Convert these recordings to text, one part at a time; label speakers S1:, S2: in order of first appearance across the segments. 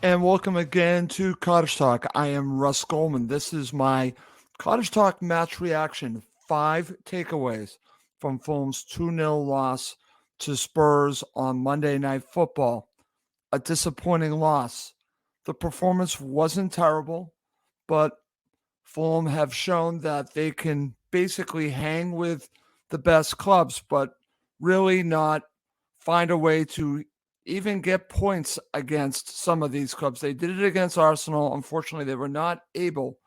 S1: And welcome again to Cottage Talk. I am Russ Goldman. This is my Cottage Talk match reaction. 5 takeaways from Fulham's 2-0 loss to Spurs on Monday Night Football. A disappointing loss. The performance wasn't terrible, but Fulham have shown that they can basically hang with the best clubs, but really not find a way to even get points against some of these clubs. They did it against Arsenal. Unfortunately, they were not able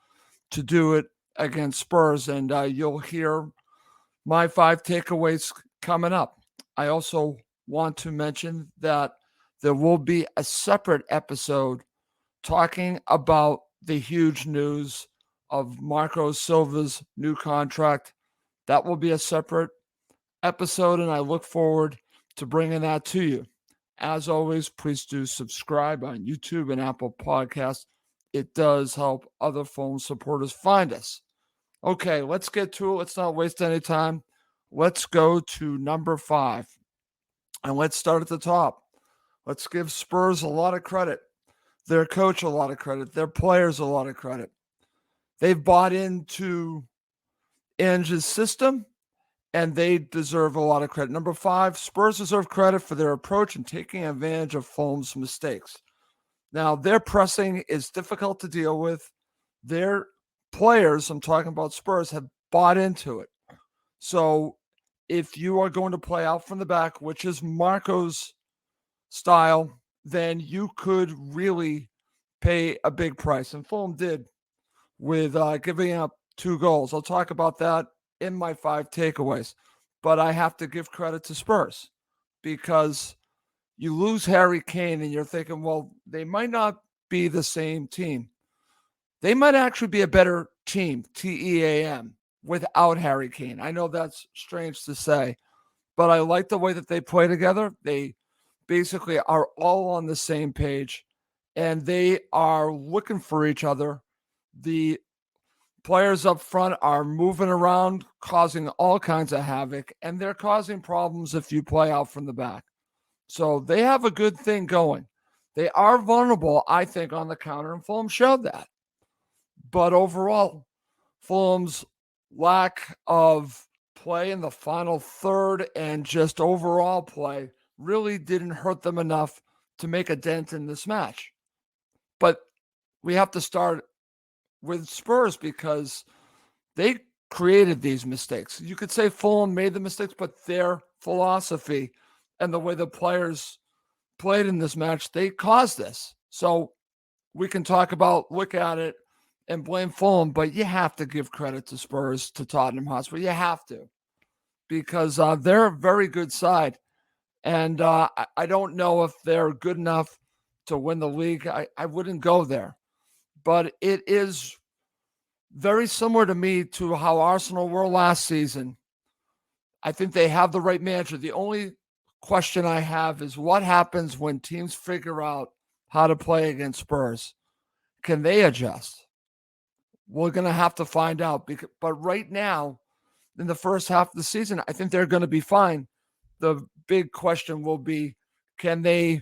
S1: to do it against Spurs. And you'll hear my 5 takeaways coming up. I also want to mention that there will be a separate episode talking about the huge news of Marco Silva's new contract. That will be a separate episode, and I look forward to bringing that to you. As always, please do subscribe on YouTube and Apple Podcasts. It does help other Fulham supporters find us. Okay, let's get to it. Let's not waste any time. Let's go to number 5. And let's start at the top. Let's give Spurs a lot of credit, their coach a lot of credit, their players a lot of credit. They've bought into Ange's system, and they deserve a lot of credit. Number 5, Spurs deserve credit for their approach and taking advantage of Fulham's mistakes. Now, their pressing is difficult to deal with. Their players, I'm talking about Spurs, have bought into it. So if you are going to play out from the back, which is Marco's style, then you could really pay a big price. And Fulham did with giving up 2 goals. I'll talk about that in my 5 takeaways. But I have to give credit to Spurs because you lose Harry Kane and you're thinking, well, they might not be the same team. They might actually be a better team, TEAM, without Harry Kane. I know that's strange to say, but I like the way that they play together. They basically are all on the same page, and they are looking for each other. The players up front are moving around, causing all kinds of havoc, and they're causing problems if you play out from the back. So they have a good thing going. They are vulnerable, I think, on the counter, and Fulham showed that. But overall, Fulham's lack of play in the final third and just overall play really didn't hurt them enough to make a dent in this match. But we have to start with Spurs because they created these mistakes. You could say Fulham made the mistakes, but their philosophy and the way the players played in this match, they caused this. So we can look at it and blame Fulham, but you have to give credit to Spurs, to Tottenham Hotspur. You have to, because they're a very good side. And I don't know if they're good enough to win the league. I wouldn't go there. But it is very similar to me to how Arsenal were last season. I think they have the right manager. The only question I have is what happens when teams figure out how to play against Spurs? Can they adjust? We're going to have to find out. But right now, in the first half of the season, I think they're going to be fine. The big question will be, can they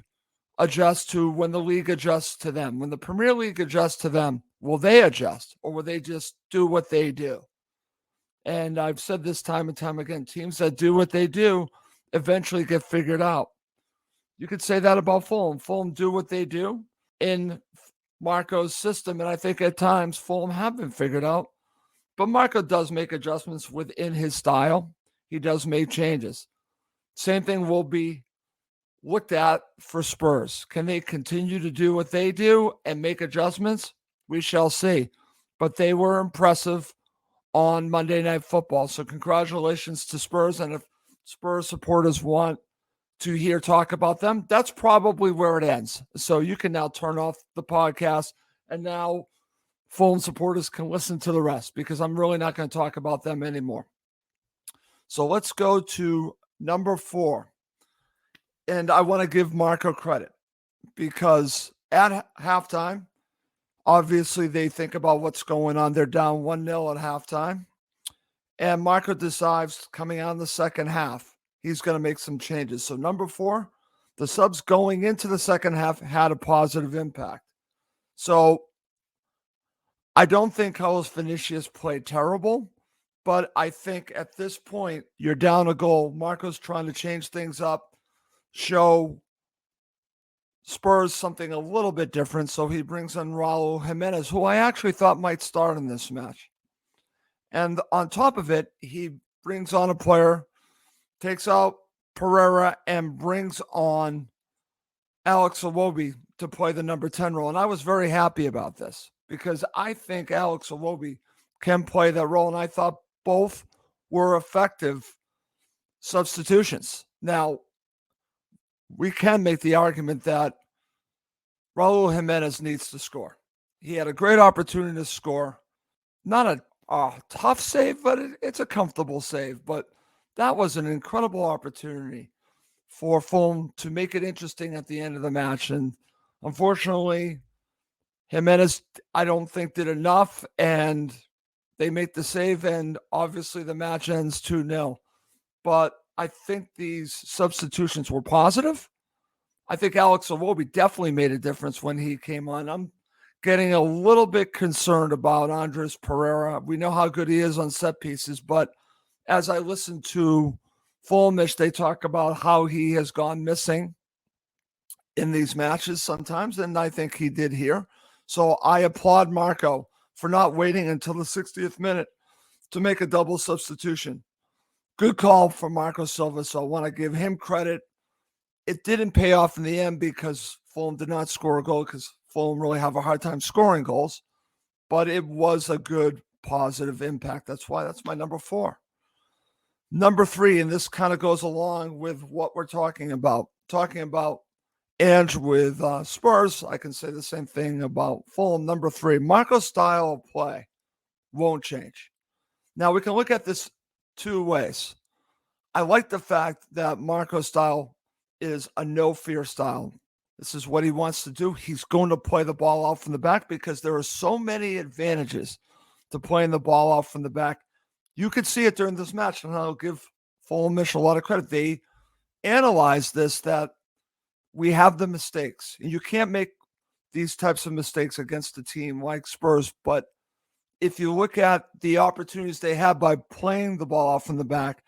S1: adjust to when the league adjusts to them? When the Premier League adjusts to them, will they adjust or will they just do what they do? And I've said this time and time again, teams that do what they do eventually get figured out. You could say that about Fulham. Fulham do what they do in Marco's system, and I think at times Fulham have been figured out. But Marco does make adjustments within his style. He does make changes. Same thing will be looked at for Spurs. Can they continue to do what they do and make adjustments? We shall see. But they were impressive on Monday Night Football. So congratulations to Spurs. And if Spurs supporters want to hear talk about them, that's probably where it ends. So you can now turn off the podcast, and now Fulham supporters can listen to the rest because I'm really not going to talk about them anymore. So let's go to number 4. And I want to give Marco credit because at halftime, obviously they think about what's going on. They're down 1-0 at halftime. And Marco decides coming out in the second half, he's going to make some changes. So number 4, the subs going into the second half had a positive impact. So I don't think Carlos Vinicius played terrible, but I think at this point, you're down a goal. Marco's trying to change things up, show Spurs something a little bit different. So he brings in Raul Jimenez, who I actually thought might start in this match. And on top of it, he brings on a player, takes out Pereira, and brings on Alex Iwobi to play the number 10 role. And I was very happy about this because I think Alex Iwobi can play that role. And I thought both were effective substitutions. Now, we can make the argument that Raul Jimenez needs to score. He had a great opportunity to score. Not a tough save, but it's a comfortable save. But that was an incredible opportunity for Fulham to make it interesting at the end of the match. And unfortunately, Jimenez, I don't think, did enough. And they make the save, and obviously the match ends 2-0. But I think these substitutions were positive. I think Alex Iwobi definitely made a difference when he came on. I'm getting a little bit concerned about Andres Pereira. We know how good he is on set pieces, but as I listen to Fulhamish, they talk about how he has gone missing in these matches sometimes, and I think he did here. So I applaud Marco for not waiting until the 60th minute to make a double substitution. Good call from Marco Silva, so I want to give him credit. It didn't pay off in the end because Fulham did not score a goal because Fulham really have a hard time scoring goals, but it was a good positive impact. That's why that's my number 4. Number 3, and this kind of goes along with what we're talking about and with Spurs. I can say the same thing about Fulham. Number 3, Marco's style of play won't change. Now, we can look at this 2 ways. I like the fact that Marco's style is a no-fear style. This is what he wants to do. He's going to play the ball out from the back because there are so many advantages to playing the ball out from the back. You could see it during this match, and I'll give Fulhamish a lot of credit. They analyzed this, that we have the mistakes. And you can't make these types of mistakes against a team like Spurs, but if you look at the opportunities they had by playing the ball out from the back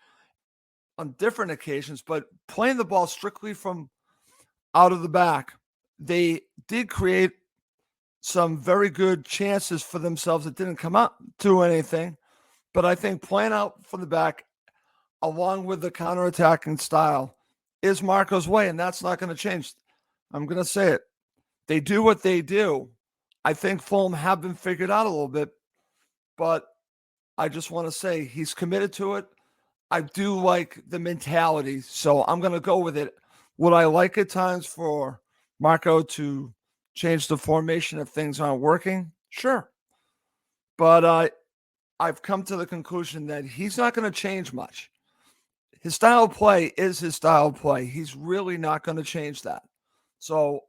S1: on different occasions, but playing the ball strictly from out of the back, they did create some very good chances for themselves that didn't come out to anything. But I think playing out from the back, along with the counterattacking style, is Marco's way, and that's not going to change. I'm going to say it. They do what they do. I think Fulham have been figured out a little bit, but I just want to say he's committed to it. I do like the mentality, so I'm going to go with it. Would I like at times for Marco to change the formation if things aren't working? Sure. But I've come to the conclusion that he's not going to change much. His style of play is his style of play. He's really not going to change that. So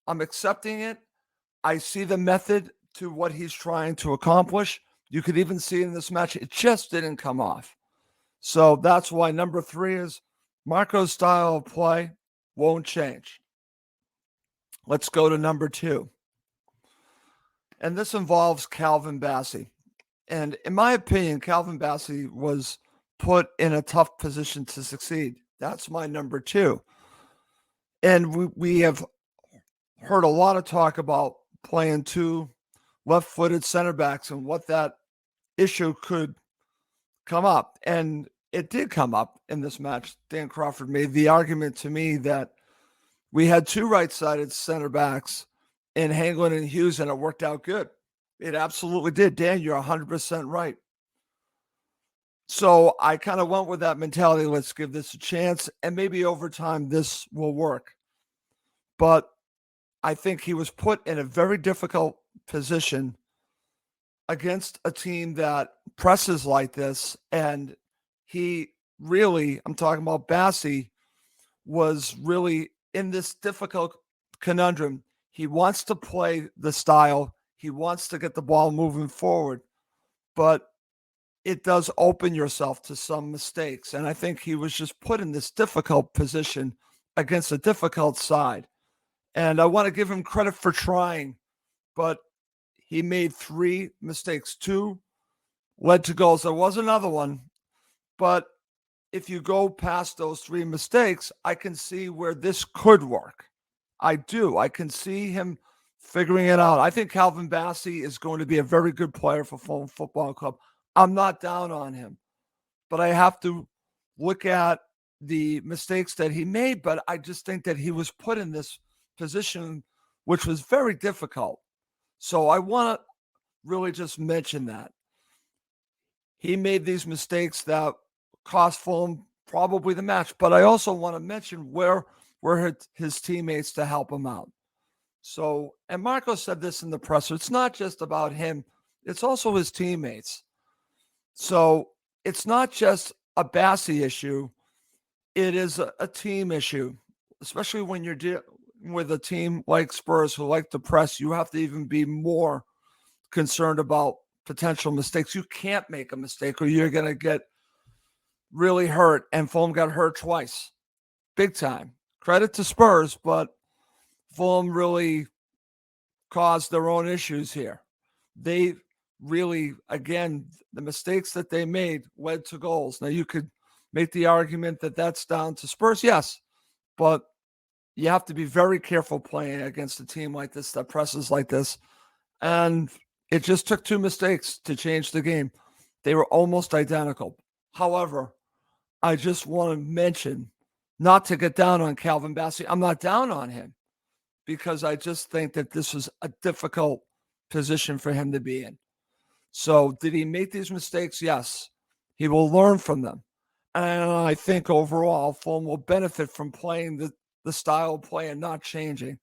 S1: I'm accepting it. I see the method to what he's trying to accomplish. You could even see in this match, it just didn't come off. So that's why number 3 is Marco's style of play won't change. Let's go to number 2. And this involves Calvin Bassey. And in my opinion, Calvin Bassey was put in a tough position to succeed. That's my number 2. And we have heard a lot of talk about playing 2 left-footed center backs and what that issue could come up. And it did come up in this match. Dan Crawford made the argument to me that we had 2 right-sided center backs in Hanglin and Hughes, and it worked out good. It absolutely did. Dan, you're 100% right. So I kind of went with that mentality. Let's give this a chance, and maybe over time this will work. But I think he was put in a very difficult position against a team that presses like this. And he really, I'm talking about Bassey, was really in this difficult conundrum. He wants to play the style. He wants to get the ball moving forward, but it does open yourself to some mistakes. And I think he was just put in this difficult position against a difficult side. And I want to give him credit for trying but he made 3 mistakes. 2 led to goals. There was another one, but if you go past those 3 mistakes, I can see where this could work. I do. I can see him figuring it out. I think Calvin Bassey is going to be a very good player for Fulham Football Club. I'm not down on him, but I have to look at the mistakes that he made. But I just think that he was put in this position, which was very difficult. So I want to really just mention that. He made these mistakes that cost Fulham probably the match, but I also want to mention where were his teammates to help him out. So, and Marco said this in the presser, it's not just about him, it's also his teammates. So it's not just a Bassey issue, it is a team issue, especially when you're dealing with a team like Spurs who like to press. You have to even be more concerned about potential mistakes. You can't make a mistake or you're going to get really hurt, and Fulham got hurt twice. Big time. Credit to Spurs, but Fulham really caused their own issues here. They really, again, the mistakes that they made led to goals. Now, you could make the argument that that's down to Spurs, yes, but you have to be very careful playing against a team like this that presses like this. And it just took 2 mistakes to change the game. They were almost identical. However, I just want to mention, not to get down on Calvin Bassey. I'm not down on him because I just think that this was a difficult position for him to be in. So did he make these mistakes? Yes. He will learn from them. And I think overall, Fulham will benefit from playing the style of play and not changing.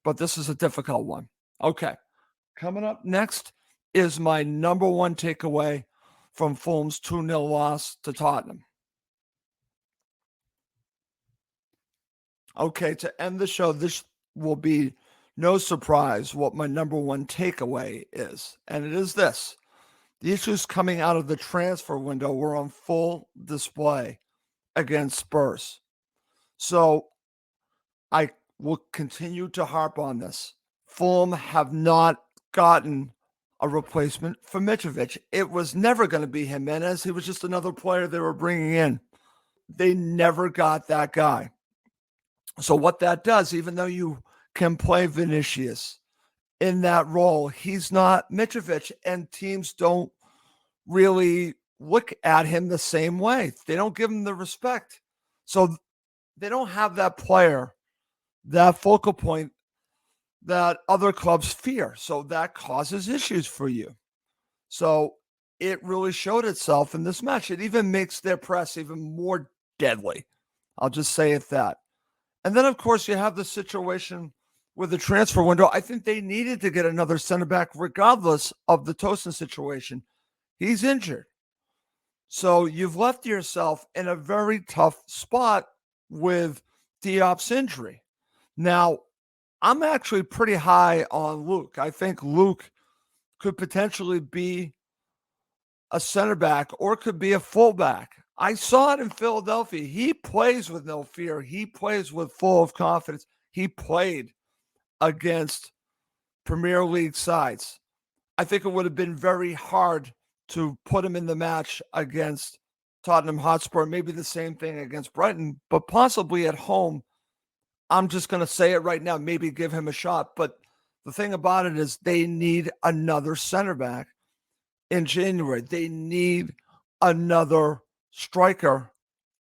S1: But this is a difficult one. Okay. Coming up next is my number 1 takeaway from Fulham's 2-0 loss to Tottenham. Okay, to end the show, this will be no surprise what my number 1 takeaway is. And it is this. The issues coming out of the transfer window were on full display against Spurs. So I will continue to harp on this. Fulham have not gotten a replacement for Mitrovic. It was never going to be Jimenez. He was just another player they were bringing in. They never got that guy. So what that does, even though you can play Vinicius in that role, he's not Mitrovic, and teams don't really look at him the same way. They don't give him the respect. So they don't have that player, that focal point that other clubs fear. So that causes issues for you. So it really showed itself in this match. It even makes their press even more deadly. I'll just say it that. And then, of course, you have the situation with the transfer window. I think they needed to get another center back regardless of the Tosin situation. He's injured. So you've left yourself in a very tough spot with Diop's injury. Now, I'm actually pretty high on Luke. I think Luke could potentially be a center back or could be a fullback. I saw it in Philadelphia. He plays with no fear. He plays with full of confidence. He played against Premier League sides. I think it would have been very hard to put him in the match against Tottenham Hotspur. Maybe the same thing against Brighton, but possibly at home. I'm just going to say it right now. Maybe give him a shot. But the thing about it is they need another center back in January. They need another striker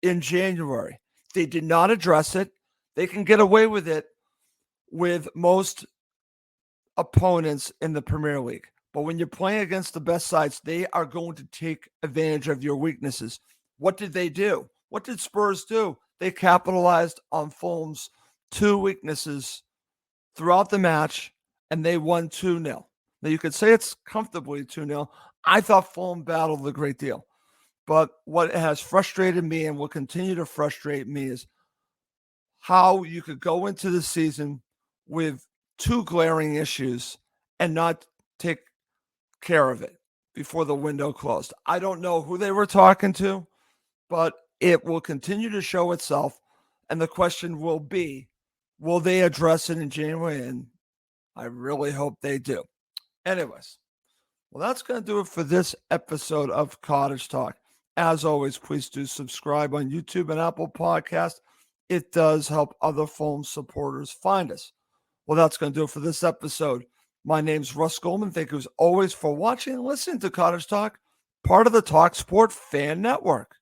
S1: in January. They did not address it. They can get away with it with most opponents in the Premier League. But when you're playing against the best sides, they are going to take advantage of your weaknesses. What did they do? What did Spurs do? They capitalized on Fulham's 2 weaknesses throughout the match, and they won 2-0. Now, you could say it's comfortably 2-0. I thought Fulham battled a great deal. But what has frustrated me and will continue to frustrate me is how you could go into the season with 2 glaring issues and not take care of it before the window closed. I don't know who they were talking to, but it will continue to show itself. And the question will be, will they address it in January? And I really hope they do. Anyways, well, that's going to do it for this episode of Cottage Talk. As always, please do subscribe on YouTube and Apple Podcasts. It does help other Fulham supporters find us. Well, that's going to do it for this episode. My name's Russ Goldman. Thank you as always for watching and listening to Cottage Talk, part of the talkSPORT Fan Network.